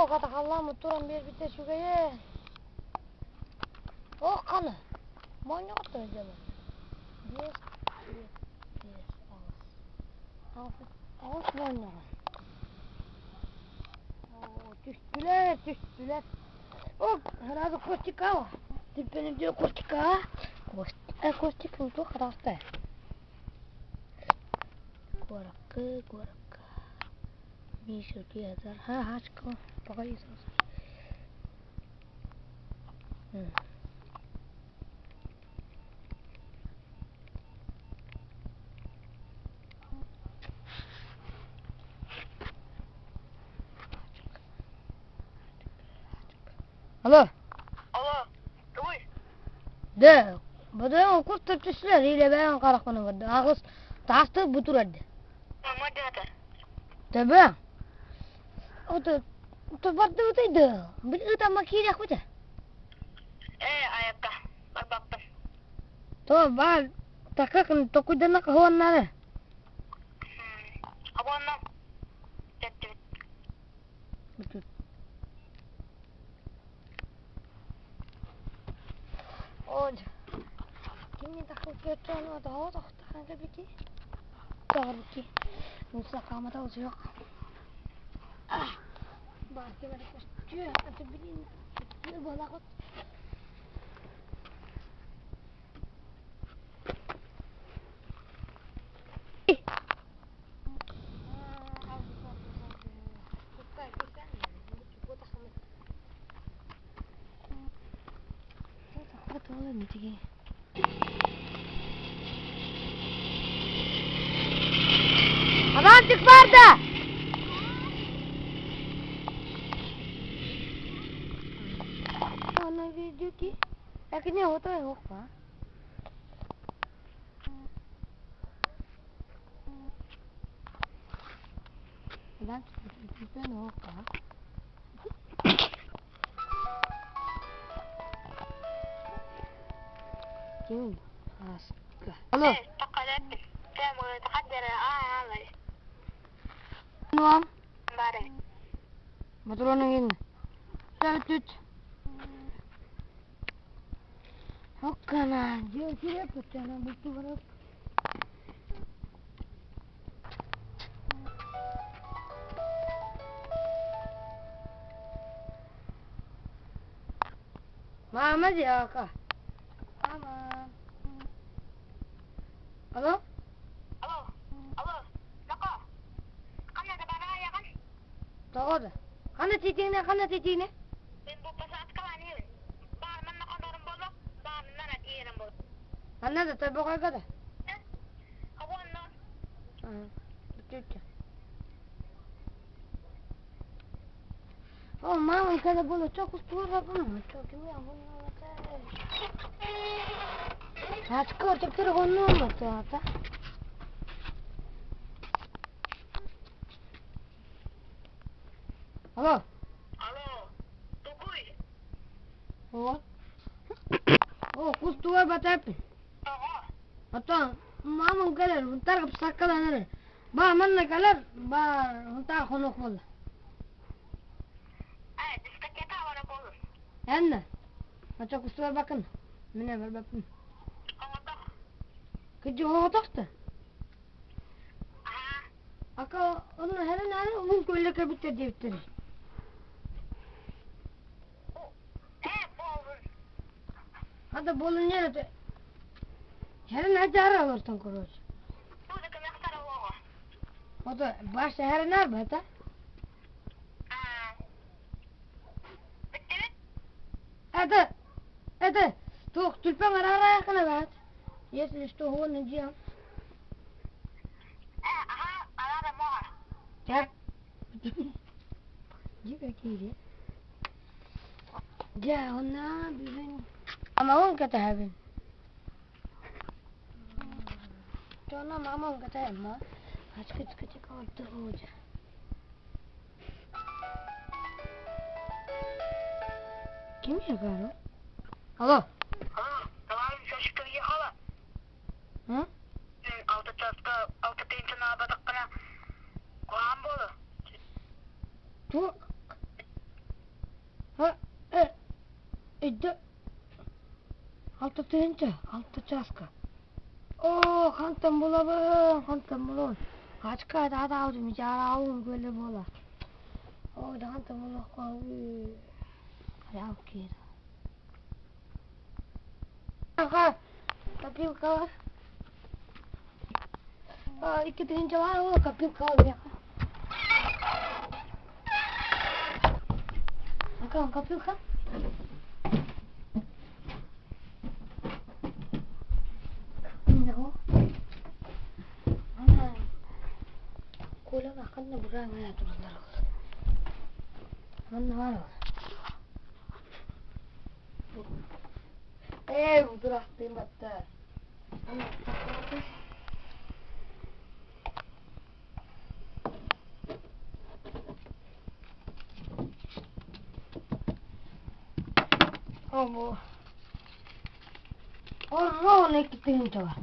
Oh, katakanlah muturan biar bisa juga ya. Oh, kana. Banyak tuh jalan. Yes. Awas banyak. Oh, düştüler. Oh, herhalde kostika var. Dipini diyor kostika. Kostika itu kerasta. Goraka. Misho dia dar. Ha, haçko. Bakayım sana. Alo. Ой, De. Bada okul tepkisiler ile ben karakonu vardı. Ağız tahtı butur vardı. мама дата. Tabi. O da vardı butuydu. Bir utama kiri kuca. Ayakta. Bakbaktım. Tamam ben takakın tokudan kahuanları. Abonam. Gitti. Betul. Oh, ini takut kecuali ada takkan kebiki. Tahu ki, musa kamu tahu sih yok. Bahasa mereka setuju atau begini, itu bola kot. Adam çık vardı. Mana video ki? Akhirnya hoto ya apa? Adam çık ne apa? Kim? Aska. Halo. تقلت. كم تقدر عمري. Nuam. بعدين. Betul nengin. Tut. Hokkana. Jauh sih pecahnya betul betul. Mama dia kah? Mama. Halo? Halo. Nako. Kamu ada mana ya kan? Tahu dah. Kana cicingnya. Ibu pesawat kawan ini. Bar mana kau dorong bolok? Bar mana dia dorong bolok? Kana dah tebak aja dah. Abonam. Betul. Oh, mama kada boleh cakap suara pun. Cakap ni abang mata. Hasko cakap hono mata apa? Halo. Halo. Tukui. Oh. Oh, kus tua batapi. Atau mama kalar bentar sakala nare. Ba mana kalar ba bentar hono khol. Diskoteka mana boleh? Anda. Macam kus tua bakan. Mana berbapun. Kamu tahu? Kejo hotakta. Aka onu hele nare umum koyla kabite devteri. Boleh. Hadi bolun yere. Hele ne cara alırsan kuruş. Udah kena kesana logo. O da baş hele ne bata? Betul? Ada. Tuh tulpan araya kana bat. Yesin işte o ne diyor? Ada mau. Çak. Jika kiri. Ja ona bizim. Ama on kata habin. Tona mama on kata emma. Kaç kaldı hoca. Kim ya karo? Halo. Tamam şaşkın ya hala. Hı? Altı tençen abadık kana. Kuhan bolu. Tu Ha, idde. Altı tüyünce, altı çaska. Oo, kantam bulabın. Kaç kaydı hadi avcım, cara avum böyle bola. Oo, da kantam bulabın. Hadi av kira. Kanka, kapıyı kal. Aa, iki tüyünce var o, kapıyı kal ya. Kanka, kapıyı kal. Ne o? Ana. Kola bakın da buraya ne yapıyorlar? Aman ne var o? Bu duraktayım hatta. Ana, bakın. Bu. Allah ne gittiğin var.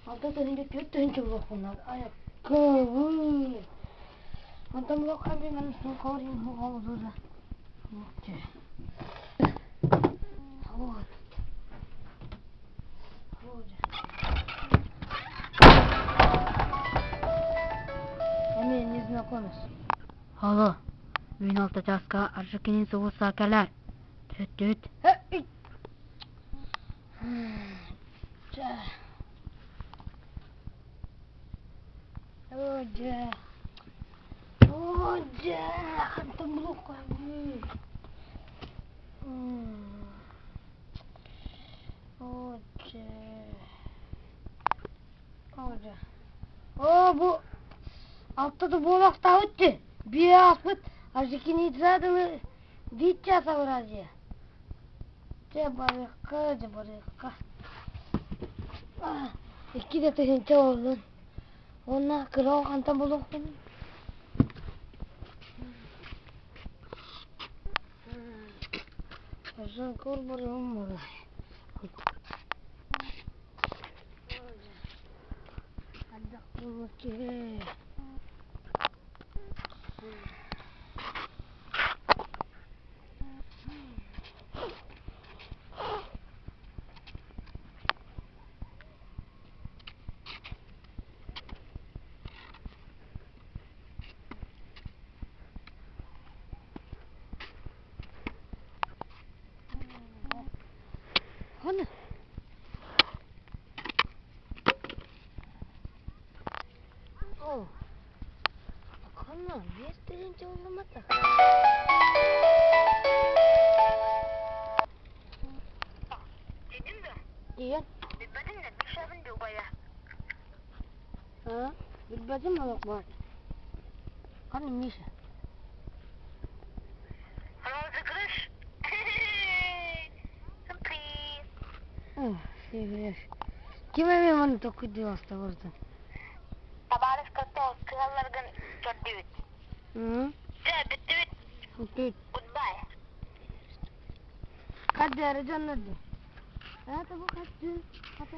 Altta tüyünce götürünce bakınlar. Ayakkabı. Antam yok abi ben ne koruyayım bu havuzda. Yok ki. Havuz. Emin yüzüne konuş. Halo, uyun altta çaska, arşakinin soğuk sakeler. Tüt. Oja, antam yok abi. Oja. Bu altta da bolak da öttü. Bir asıp arşakini itiradını diyeceğiz avraziye. Cebarika. İki de tüyünce oğlum. Ona kırağı antam bolak benim. Sen kurbanım var. Hadi bunu ki. Hani? Oh. Kana, yeterince olmadı. Dedim mi? Diyen. Bilmedin de düşerim diyor baya. Ha? Bilmedin mi bak var? Hani Mişa? Havuzda kırış. Sürpriz. Kime mi bana dokudu hasta burada? Tabarız kırta krallardan gördük. Hı? Bitti. Okey. Goodbye. Hadi aracan nerede? Hadi bu kaçtı. Hadi.